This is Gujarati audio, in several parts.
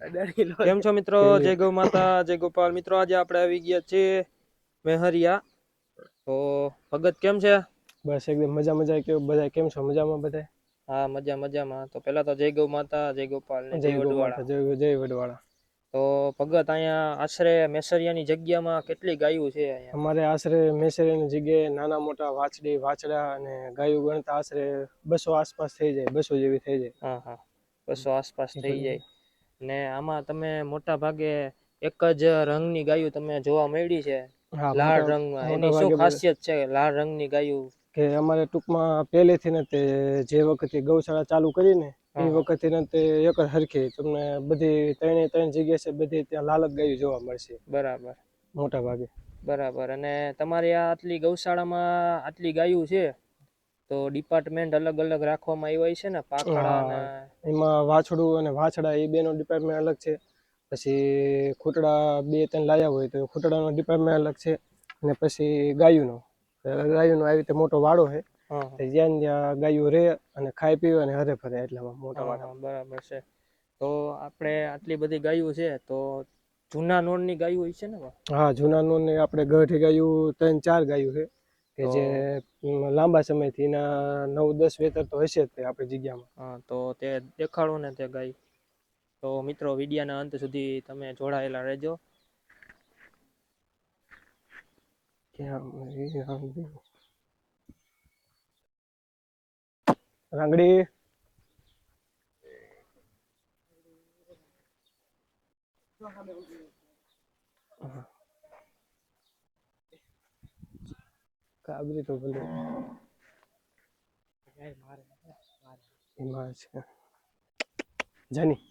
કેમ છો મિત્રો? જય ગૌ માતા, જય ગોપાલ. મિત્રો આજે આપણે આવી ગયા છીએ મેહરિયા. તો ભગત કેમ છે? બસ એકદમ મજા કે બધા કેમ છો? મજામાં બધા? હા, મજામાં. તો પેલા તો જય ગૌ માતા, જય ગોપાલ ને જય વડવાળા. જય વડવાળા. તો ભગત અહીંયા આશરે મેસરિયાની જગ્યામાં કેટલી ગાયું છે અહીંયા? અમારે આશરે મેસરિયાની જગ્યાએ નાના મોટા વાછડા અને ગાયું ગણતા આશરે 200 આસપાસ થઈ જાય, 200 જેવી થઈ જાય. હા, 200 આસપાસ થઈ જાય. ને આમાં તમે મોટા ભાગે એક જ રંગની ગાયું તમે જોવા મળી છે, લાલ રંગમાં. એની શું ખાસિયત છે લાલ રંગની ગાયું? કે અમારે ટૂંકમાં પહેલેથી ને તે જે વખતે ગૌશાળા ચાલુ કરીને એ વખતે ને તે એક જ હરખી તમને બધી ત્રણ જગ્યા છે, બધી ત્યાં લાલ જ ગાયું જોવા મળશે. બરાબર, મોટા ભાગે. બરાબર. અને તમારી આટલી ગૌશાળામાં આટલી ગાયું છે, તો ડિપાર્ટમેન્ટ અલગ અલગ રાખવામાં આવ્યા છે ને, પાકડા? એમાં વાછડું અને વાછડા એ બેનો ડિપાર્ટમેન્ટ અલગ છે. પછી ખૂટડા 2-3 લાયા હોય તો ખૂટડાનો ડિપાર્ટમેન્ટ અલગ છે. અને પછી ગાયુંનો આવી રીતે મોટો વાડો છે. જ્યાં ગાયું રહે અને ખાઈ પીવે અને હરે ફરે એટલામાં મોટા વાડા. બરાબર છે. તો આપણે આટલી બધી ગાયું છે, તો જૂના નોળની ગાયું હોય છે ને? હા, જૂના નોળની આપણે ગઢી ગાયું 3-4 ગાયું છે કે જે લાંબા સમયથી એના 9-10 વેતર તો હશે જ આપણી જગ્યામાં. હા, તો તે દેખાડો ને તે ગાય. તો મિત્રો વિડિયાના અંત સુધી તમે જોડાયેલા રહેજો. રાંગડી કાબરી તો ભલે એમાં છે જાની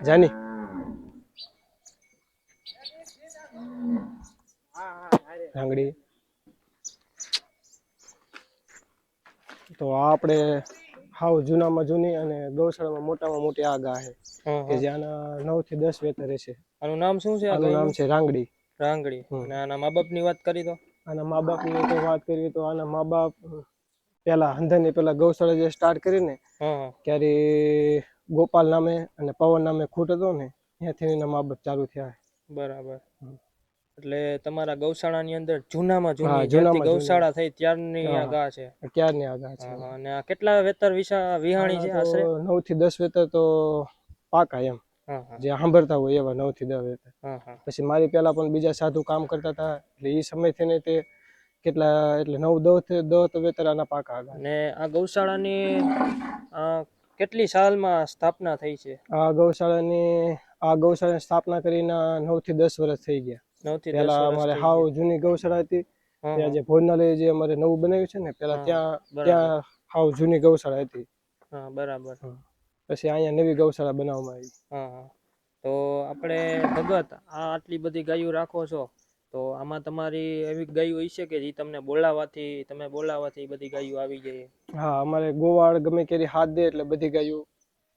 જાની રાંગડી. તો આપણે હાવ જૂનામાં જૂની અને ગૌશાળામાં મોટામાં મોટી આ ગા છે કે જ્યાંના 9 થી 10 વેતર છે. આનું નામ શું છે? આનું નામ છે રાંગડી. રાંગડી. અને આના મા બાપની વાત કરી તો? આના મા બાપની તો વાત કરીએ તો આના મા બાપ પેલા હંધરની પેલા ગૌશાળા જે સ્ટાર્ટ કરીને ત્યારે ગોપાલ નામે અને પવન નામે ખૂટ હતો ને, ત્યાંથી એના મા બાપ ચાલુ થયા. બરાબર. એટલે તમારા ગૌશાળાની અંદર જૂનામાં જૂની ગૌશાળા થઈ ત્યારની આ ગા છે? ત્યારની આ ગા છે. અને આ કેટલા વેતર વિહાણી છે આશરે? 9 થી 10 વેતર તો પાકા એમ. જે સાંભળતા હોય એવા 9 થી 10 વેતર. પછી મારી પેલા પણ બીજા સાધુ કામ કરતા હતા, એટલે એ સમયથી ને તે કેટલા એટલે 9-10 વેતર આના પાકા હતા. અને આ ગૌશાળાની કેટલી સાલમાં સ્થાપના થઈ છે? આ ગૌશાળાની સ્થાપના કરીને 9 થી 10 વર્ષ થઈ ગયા. 9 થી 10 પેલા અમારે હાવ જૂની ગૌશાળા હતી, ત્યાં જે ભોજનાલય જે અમારે નવું બનાવ્યું છે ને, પેલા ત્યાં હાવ જૂની ગૌશાળા હતી. હા, બરાબર. પછી અહીંયા નવી ગૌશાળા બનાવવામાં આવી. તો આપણે ભગત આટલી બધી ગાયો રાખો છો, તો આમાં તમારી એવી ગાયો હોય છે કે જે તમને બોલાવાથી બધી ગાયો આવી જાય? હા, અમારે ગોવાળ ગમે ક્યારે હાથ દે એટલે બધી ગાયો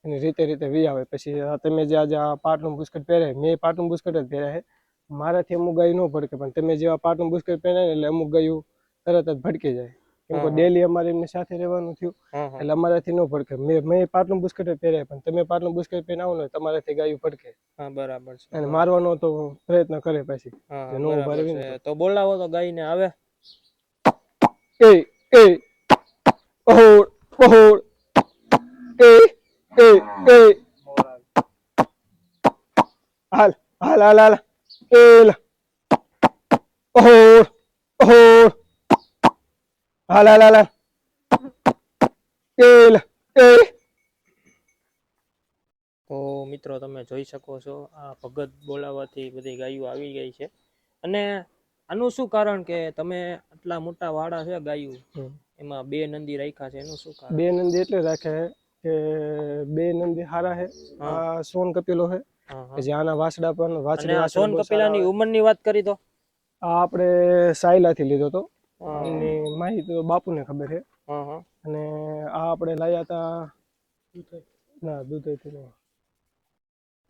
એની રીતે વી આવે. પછી તમે જે આજે આ પાટલું બુસ્કટ પહેરે, મેં પાટલું બુસ્કટ જ પહેર્યા છે. મારાથી અમુક ગાય ન ભડકે, પણ તમે જેવા પાટલું બુસ્કટ પહેરે એટલે અમુક ગાયો તરત જ ભડકી જાય. કેમ કે ડેલી અમારે એમની સાથે રહેવાનું થયું, એટલે અમારાથી ન ભડકે. મેં પાટલું બુસ્કટ જ પહેર્યા, પણ તમે પાટલું બુસ્કટ પહેરીને આવો ને તમારાથી ગાયું ભડકે. બરાબર છે. અને મારવાનો તો પ્રયત્ન કરે પછી. તો બોલાવો તો ગાય ને આવે. એ પહોળ એ હાલ એલ પહોળ હાલ એલ તો મિત્રો તમે જોઈ શકો છો, આ ભગત બોલાવવાથી બધી ગાયો આવી ગઈ છે. અને આનું શું કારણ કે તમે આટલા મોટા વાડા છે ગાયું, એમાં 2 નંદી રાખ્યા છે, એનું શું કારણ? 2 નંદી એટલે રાખ્યા છે કે 2 નંદી હારા છે. આ સોન કપીલો છે કે જે આના વાસડા પણ વાછડી. સોન કપિલાની ઉંમરની વાત કરી તો આ આપણે સાયલાથી લીધો તો, એની માહિતી તો બાપુને ખબર છે. અને આ આપણે લાયા હતા દૂધઈથી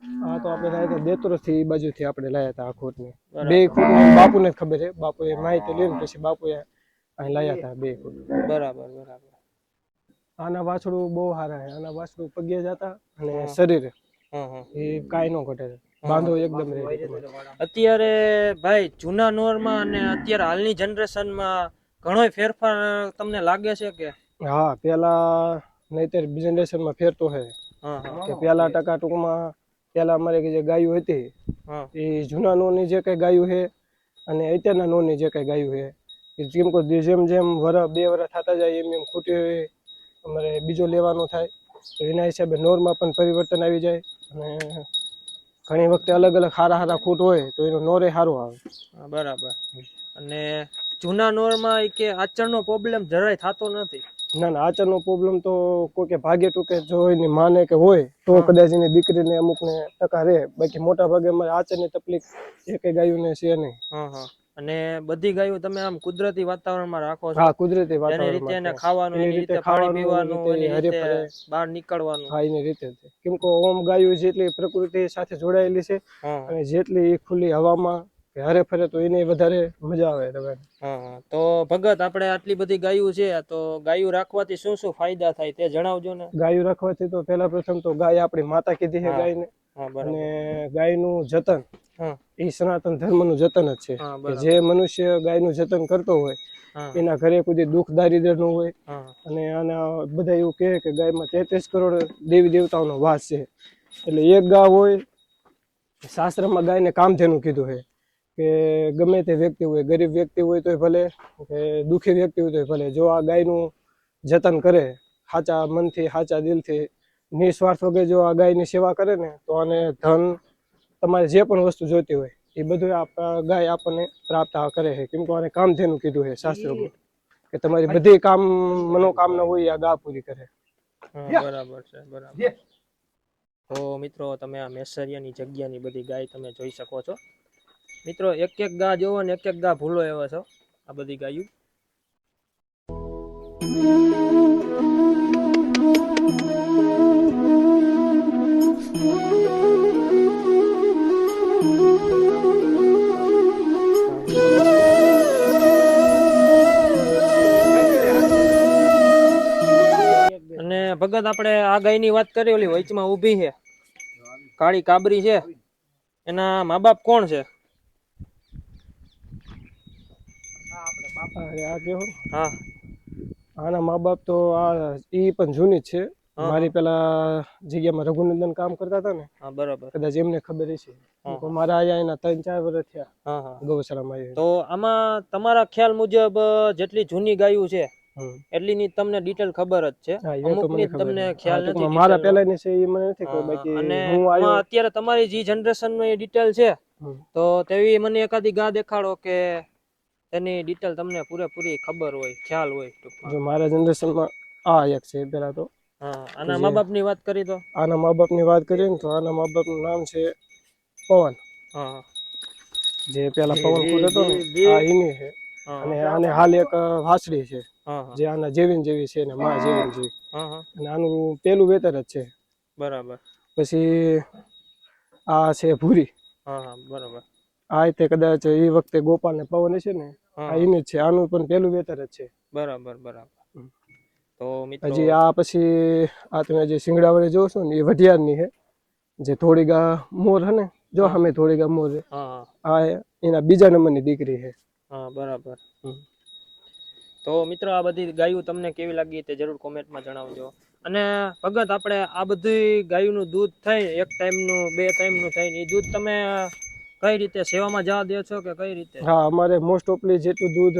આ તો આપણે લાયા હતા દેતરોસ થી એ બાજુથી આપણે લાયા હતા આ ખૂટને. બરાબર. 2 ખૂટ બાપુને જ ખબર છે, બાપુએ માહિતી લઈને પછી બાપુએ અહીં લાયા હતા 2 ખૂટ. બરાબર બરાબર. આના વાછડું બહુ સારા છે, આના વાછડું પગે જતા અને હા. શરીરે હા હા. એ કાંઈ ન ઘટે, બાંધો એકદમ રહે. અત્યારે ભાઈ જૂના નોરમાં અને અત્યારે હાલની જનરેશનમાં ઘણો ફેરફાર તમને લાગે છે કે? હા, પેલા નહીતર જનરેશનમાં ફેર તો છે હા હા. કે પેલા ટૂંકમાં પેલા અમારે જે ગાયો હતી હા એ જૂના નોની જે કઈ ગાયું છે અને અત્યારના નોની જે કઈ ગાયું છે એ જેમ જેમ 2 વર્ષ થતા જાય એમ એમ ખૂટી અમારે બીજો લેવાનો થાય તો એના હિસાબે નોરમાં પણ પરિવર્તન આવી જાય અને ઘણી વખતે અલગ અલગ સારા ખૂટ હોય તો એનો નોરે સારો આવે. બરાબર. અને જૂના નોરમાં કે આચરણનો પ્રોબ્લેમ જરાય થતો નથી. ના ના, આચરણનો પ્રોબ્લેમ તો કોઈ કે ભાગે ટૂંકે જો એની માને કે હોય તો હા. કદાચ એની દીકરીને અમુકને ટકા રહે, બાકી મોટા ભાગે અમારે આચરની તકલીફ એકે ગાયોને છે નહીં. હા હા. અને બધી ગાયો તમે આમ કુદરતી વાતાવરણમાં રાખો છો? હા, કુદરતી એની રીતે વાતાવરણમાં એને ખાવાનું, એની એની રીતે રીતે પાણી ખાવાનું, એની પીવાનું, રીતે એની હરે રીતે ફરે. બહાર નીકળવાનું. હા, એની રીતે કેમ કે ઓમ ગાયો જેટલી પ્રકૃતિ સાથે જોડાયેલી છે હા અને જેટલી ખુલ્લી હવામાં કે હરે ફરે તો એને વધારે મજા આવે રવાની. હા. તો ભગત આપણે આટલી બધી ગાયો છે તો ગાયો રાખવાથી શું શું ફાયદા થાય તે જણાવજો ને. ગાયો રાખવાથી તો પહેલા પ્રથમ તો ગાય આપણી માતા કીધી છે હા ગાયને. હા અને બરાબર. ગાયનું જતન હા એ સનાતન ધર્મનું જતન જ છે હા કે બરાબર. જે મનુષ્ય ગાયનું જતન કરતો હોય હા એના ઘરે કોઈ દુઃખ દારિદ્ર ન હોય. હા અને આના બધા એવું કહે કે ગાયમાં 33 કરોડ દેવી દેવતાઓનો વાસ છે. એટલે એક ગાય હોય, શાસ્ત્રમાં ગાયને કામધેનુ કીધું છે કે ગમે તે વ્યક્તિ હોય, ગરીબ વ્યક્તિ હોય તોય ભલે કે દુઃખી વ્યક્તિ હોય તોય ભલે, જો આ ગાયનું જતન કરે સાચા મનથી, સાચા દિલથી, નિસ્વાર્થ વગર જો આ ગાયની સેવા કરે ને તો આને ધન, તમારે જે પણ વસ્તુ જોઈતી હોય એ બધું ગાય આપણને પ્રાપ્ત કરે છે. કેમ કે આને કામધેનુ કીધું છે શાસ્ત્રોમાં કે તમારી બધી મનોકામના હોય આ ગા પૂરી કરે. બરાબર છે, બરાબર. તો મિત્રો તમે આ મેસરિયાની જગ્યાની બધી ગાય તમે જોઈ શકો છો. મિત્રો એક એક ગા જોવો ને એક એક ગા ભૂલો એવા છો આ બધી ગાયું. અને ભગત આપણે આ ગાયની વાત કરી, ઓલી વચમાં ઊભી છે કાળી કાબરી છે, એના મા બાપ કોણ છે? આ કેવો હા આના મા બાપ તો ઈ પણ જૂની જ છે. હા મારી પેલા જગ્યામાં રઘુનંદન કામ કરતા હતા ને, હા બરાબર. કદાચ એમને ખબર હશે. હા હા. મારા અહીંયા એના 3-4 વર્ષ થયા હા હા. ગૌશાળામાં આવ્યા. તો આમાં તમારા ખ્યાલ મુજબ જેટલી જૂની ગાયું છે એટલીની તમને ડિટેલ ખબર જ છે, હા, એ તો અમુકની મને જ ખબર તમને છે. ખ્યાલ નથી ટૂંકમાં મારા ડિટેલનો. પહેલાની છે એ મને નથી ખબર, બાકી અને હું આમાં આવ્યો. અત્યારે તમારી જે જનરેશનનો એ ડિટેલ છે તો તેવી મને એકાદી ગા દેખાડો કે તેની ડિટેલ તમને પૂરેપૂરી ખબર હોય, ખ્યાલ હોય ટૂંકમાં. જો મારા જનરેશનમાં આ એક છે પેલા તો. હા. આના મા બાપની વાત કરી તો? આના મા બાપની વાત કરીએ ને તો આના મા બાપનું નામ છે પવન. હા. જે પેલા પવન ફૂટ હતો ને આ એની છે. અને આને હાલ એક વાછડી છે જે આના જેવીને જેવી છે ને માં જેવીને જેવી. અને આનું પેલું વેતર જ છે. બરાબર. પછી આ છે ભૂરી. હા બરાબર. આ તે કદાચ એ વખતે ગોપાલ ને પવન છે ને આ એની જ છે. આનું પણ પેલું વેતર જ છે. બરાબર બરાબર. તો મિત્રો હજી આ પછી આ તમે જે શિંગડાવાળી જોશો ને એ વઢિયારની છે. જે થોડી ગા મોર હે ને જો સામે થોડી ગા મોર આ એના બીજા નંબરની દીકરી છે. હા બરાબર. તો મિત્રો આ બધી ગાયો તમને કેવી લાગી તે જરૂર કોમેન્ટમાં જણાવજો. અને ભગત આપણે આ બધી ગાયોનું દૂધ થાય, એક ટાઈમનું 2 ટાઈમનું થાય, એ દૂધ તમે કઈ રીતે સેવામાં જવા દો છો કે કઈ રીતે? હા, અમારે મોસ્ટ ઓફલી જેટલું દૂધ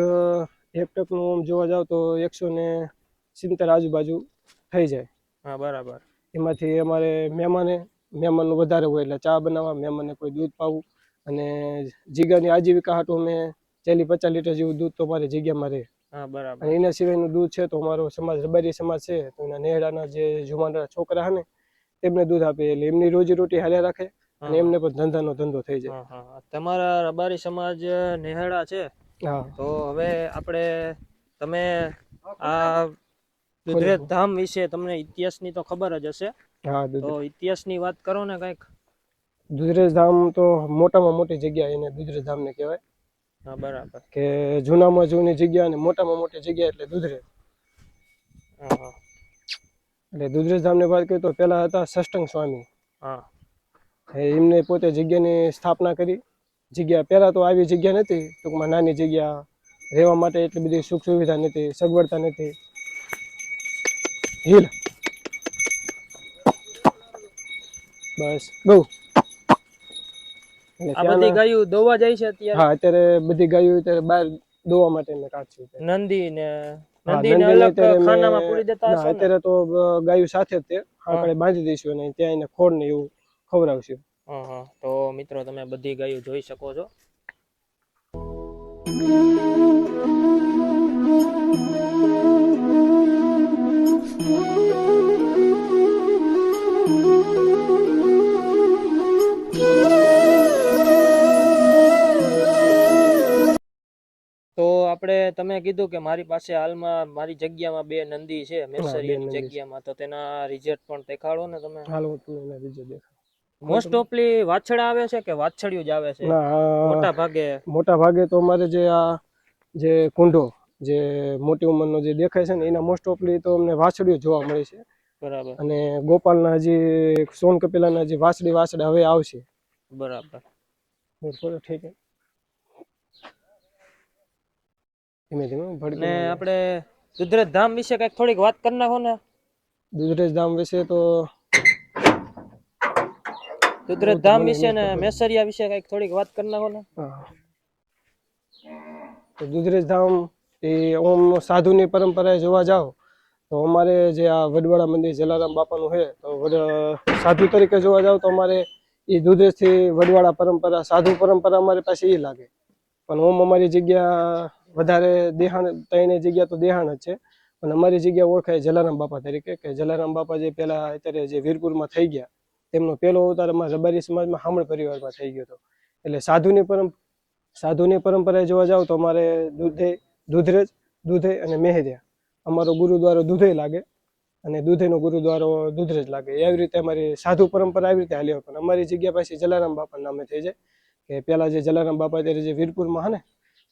એક ટકનું જોવા જાવ તો 170 આજુબાજુ થઈ જાય. હા બરાબર. એમાંથી અમારે મહેમાનનું વધારે હોય એટલે ચા બનાવવા, મહેમાનને કોઈ દૂધ પાવું અને જીગાની આજીવિકા હાટુ અમે 40-50 લીટર જેવું દૂધ તો અમારી જગ્યામાં રહે. હા બરાબર. અને એના સિવાયનું દૂધ છે તો અમારો સમાજ રબારી સમાજ છે તો એના નેહડાના જે જુમાનડા છોકરા હે ને તેમને દૂધ આપે એટલે એમની રોજીરોટી હાલ્યા રાખે અને એમને પણ ધંધાનો ધંધો થઈ જાય. તમારા રબારી સમાજ નેહડા છે હા. તો હવે આપણે તમે આ દુધરેજ ધામ વિશે તમને ઇતિહાસની તો ખબર જ હશે. હા તો દૂધ ઇતિહાસની વાત કરો ને કંઈક. દુધરેજ ધામ તો મોટામાં મોટી જગ્યા એને દુધરેજ ધામને કહેવાય હા બરાબર. કે જૂનામાં જૂની જગ્યા અને મોટામાં મોટી જગ્યા એટલે દુધરેજ. હા હા એટલે દુધરેજ ધામની વાત કરીએ તો પેલા હતા સષ્ટંગ સ્વામી. હા એમને પોતે જગ્યાની સ્થાપના કરી. જગ્યા પેલા તો આવી જગ્યા નથી, ટૂંકમાં નાની જગ્યા, રહેવા માટે એટલી બધી સુખ સુવિધા નથી, સગવડતા નથી. હિલ બસ બહુ એટલે આ બધી ત્યાંના ગાયું દોવા જાય છે અત્યારે? હા અત્યારે બધી ગાયો અત્યારે બહાર દોવા માટે મેં કાઢી છે. નંદી ને હા નંદીને નંદીને અલગ અત્યારે મેં ખાનામાં પૂરી દેતા ના હશો ને? અત્યારે તો ગાયું સાથે જ તે હા આપણે બાંધી દઈશું અને ત્યાં એને ખોળ ને એવું ખવડાવશું. હા હા તો મિત્રો તમે બધી ગાયો જોઈ શકો છો. તો આપણે તમે કીધું કે મારી પાસે હાલમાં મારી જગ્યામાં 2 નંદી છે હા બે મેસરિયાની નંદી છે. જગ્યામાં, તો તેના રિઝલ્ટ પણ દેખાડો ને તમે. હાલ હું તમને એના બીજે દેખાડું. મોસ્ટ ઓફલી વાછડા આવે છે કે વાછડિયું જ આવે છે મોટા ભાગે? મોટા ભાગે તો અમારે જે આ જે કુંડો જે મોટી ઉંમરનો જે દેખાય છે ને એના મોસ્ટ ઓફલી તો અમને વાછડીઓ જોવા મળે છે. બરાબર અને ગોપાલના હજી સોન કપિલાના હજી વાછડા હવે આવશે. બરાબર. થોડો ઠીક હે. ધીમે ધીમે ભડકી ને ન જાય. આપણે દુધરેજ ધામ વિશે કઈક થોડીક વાત કરી નાખો ને. દુધરેજ ધામ વિશે તો દુધરેજ તો ધામ મને વિશે નહીં ને ખબર. મેસરિયા વિશે કઈક થોડીક વાત કરી નાખો ને. હા તો દુધરેજ ધામ એ ઓમ સાધુની પરંપરાએ જોવા જાવ તો અમારે જે આ વડવાડા મંદિર જલારામ બાપાનું છે તો સાધુ તરીકે જોવા જાવ તો અમારે એ દુધરેજ થી વડવાડા પરંપરા સાધુ પરંપરા અમારી પાસે એ લાગે. પણ ઓમ અમારી જગ્યા વધારે દેહાણ ત્રણેય જગ્યા તો દેહાણ જ છે. અને અમારી જગ્યા ઓળખાય જલારામ બાપા તરીકે, કે જલારામ બાપા જે પેલા અત્યારે જે વીરપુરમાં થઈ ગયા તેમનો પહેલો અવતાર અમારા રબારી સમાજમાં હામળ પરિવારમાં થઈ ગયો હતો. એટલે સાધુની પરંપરાએ જોવા જાવ તો અમારે દુધરેજ, દુધઈ અને મેહરિયા અમારો ગુરુદ્વારો દુધઈ લાગે અને દુધઈનો ગુરુદ્વારો દુધરેજ લાગે. એવી રીતે અમારી સાધુ પરંપરા આવી રીતે હાલી હોય. પણ અમારી જગ્યા પાસે જલારામ બાપા નામે થઈ જાય, કે પેલા જે જલારામ બાપા અત્યારે જે વીરપુરમાં હે ને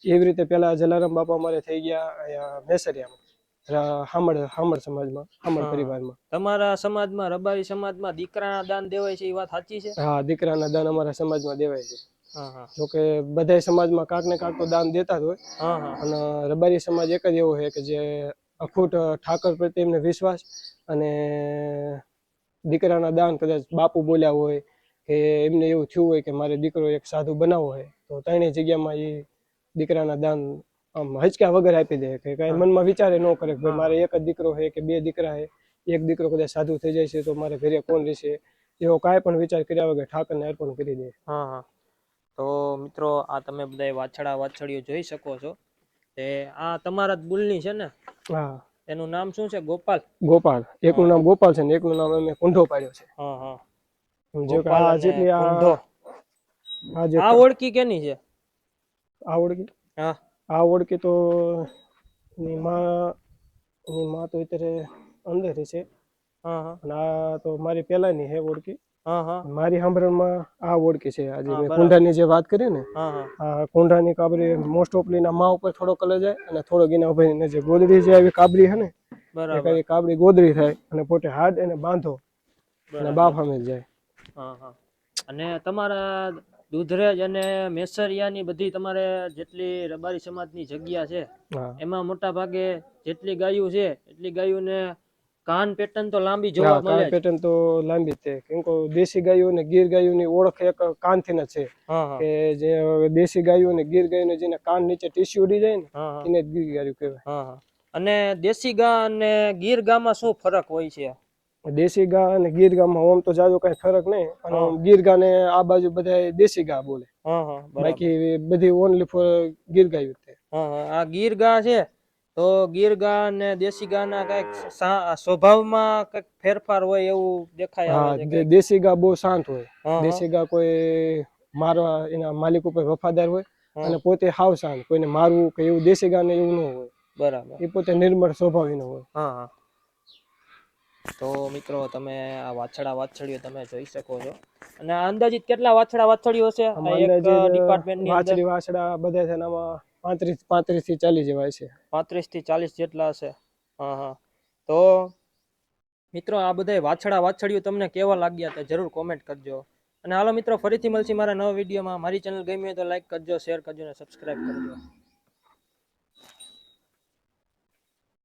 એવી રીતે પેલા જલારામ બાપા અમારે થઈ ગયા અહીંયા મેસરિયામાં હામળ સમાજમાં, હામળ પરિવારમાં. તમારા સમાજમાં રબારી સમાજમાં દીકરાના દાન દેવાય છે, એ વાત સાચી છે? હા દીકરાના દાન અમારા સમાજમાં દેવાય છે. હા હા જોકે બધા સમાજમાં કાંક ને કાંક તો દાન દેતા જ હોય. હા હા અને રબારી સમાજ એક જ એવો છે કે જે અખૂટ ઠાકર પ્રત્યે એમને વિશ્વાસ અને દીકરાના દાન કદાચ બાપુ બોલ્યા હોય કે એમને એવું થયું હોય કે મારે દીકરો એક સાધુ બનાવવો હોય તો ત્રણેય જગ્યામાં એ દીકરાના દાન આમ હચક્યા વગર આપી દે, કે કઈ મનમાં વિચારે ન કરે કે ભાઈ મારે એક જ દીકરો છે કે 2 દીકરા છે, એક દીકરો કદાચ સાધુ થઈ જાય છે તો મારે ઘરે કોણ રહેશે, એવો કાંઈ પણ વિચાર કર્યા વગર ઠાકરને અર્પણ કરી દે. હા હા તો મિત્રો આ તમે બધા વાછડીઓ જોઈ શકો છો. તે આ તમારા જ બુલની છે ને? હા એનું નામ શું છે? ગોપાલ? ગોપાલ. હા એકનું નામ ગોપાલ છે ને એકનું નામ અમે કુંઢો પાડ્યો છે. હા હા જો કે ગોપાલ આ અને જેટલી કુંઢો. જે આ ઓળખી કેની છે? આ ઓળખી? હા આ ઓળખી તો એની માં તો અત્યારે અંદર છે. હા હા અને આ તો મારી પેલાની હે ઓળખી. હા હા મારી સાંભળમાં આ ઓળખી છે. આજે હા મેં બરાબર. કુંઢાની જે વાત કરી ને હા હા આ કુંઢાની કાબરી મોસ્ટ ઓફલી ના માં ઉપર થોડો કલર જાય અને થોડોક એના ભાઈ જે ગોદડી જે આવી કાબરી હે ને બરાબર એ કાબરી ગોદડી થાય અને પોતે હાથ એને બાંધો અને બાપ બરાબર. સામે જાય. હા હા અને તમારા દુધરેજ અને મેસરિયાની બધી તમારે જેટલી રબારી સમાજની જગ્યા છે હા એમાં મોટા ભાગે જેટલી ગાયું છે એટલી ગાયોને કાન પેટર્ન તો લાંબી હા જોવા મળે કાન જ. પેટર્ન તો લાંબી જ છે. કેમ કે દેશી ગાયો અને ગીર ગાયોની ઓળખ એક કાનથી જ છે. હા હા કે જે દેશી ગાયો અને ગીર ગાયોને જેને કાન નીચે ટીસ્યુ ઉડી જાય ને હા હા એને જ ગીર ગાયું કહેવાય. હા હા અને દેશી ગા અને ગીર ગામાં શું ફરક હોય છે? દેશી ગા અને ગીર ગામાં ઓમ તો જાજો કઈ ફરક નહીં, અને હા ગીર ગા ને આ બાજુ બધા દેશી ગા બોલે. હા હા બરાબર. બાકી બધી ઓનલી ફોર ગીર ગાયું છે. હા હા આ ગીર ગા છે તો ગીર ગા અને દેશી ગા ના કઈક સ્વભાવમાં કઈક ફેરફાર હોય એવું દેખાય આવે હા છે કઈક. દેશી ગા બહુ શાંત હોય. હા હા દેશી ગા કોઈ મારવા એના માલિક ઉપર વફાદાર હોય હા અને પોતે હાવ શાંત, કોઈને મારવું કે એવું દેશી ગા ને એવું ન હોય. બરાબર. એ પોતે નિર્મળ સ્વભાવ એનો હોય. હા હા તો મિત્રો તમે આ વાછડીઓ તમે જોઈ શકો છો અને આ અંદાજિત કેટલા વાછડીઓ હશે આ એક ડિપાર્ટમેન્ટની અંદર? વાછડી વાછડા બધા છે ને આમાં 35 થી 40 જેવા છે. 35 થી 40 જેટલા હશે. હા હા. તો મિત્રો આ બધા વાછડીઓ તમને કેવા લાગ્યા તો જરૂર કોમેન્ટ કરજો. અને હાલો મિત્રો ફરીથી મળશે મારા નવા વિડીયોમાં. મારી ચેનલ ગમી હોય તો લાઈક કરજો, શેર કરજો અને સબસ્ક્રાઇબ કરજો.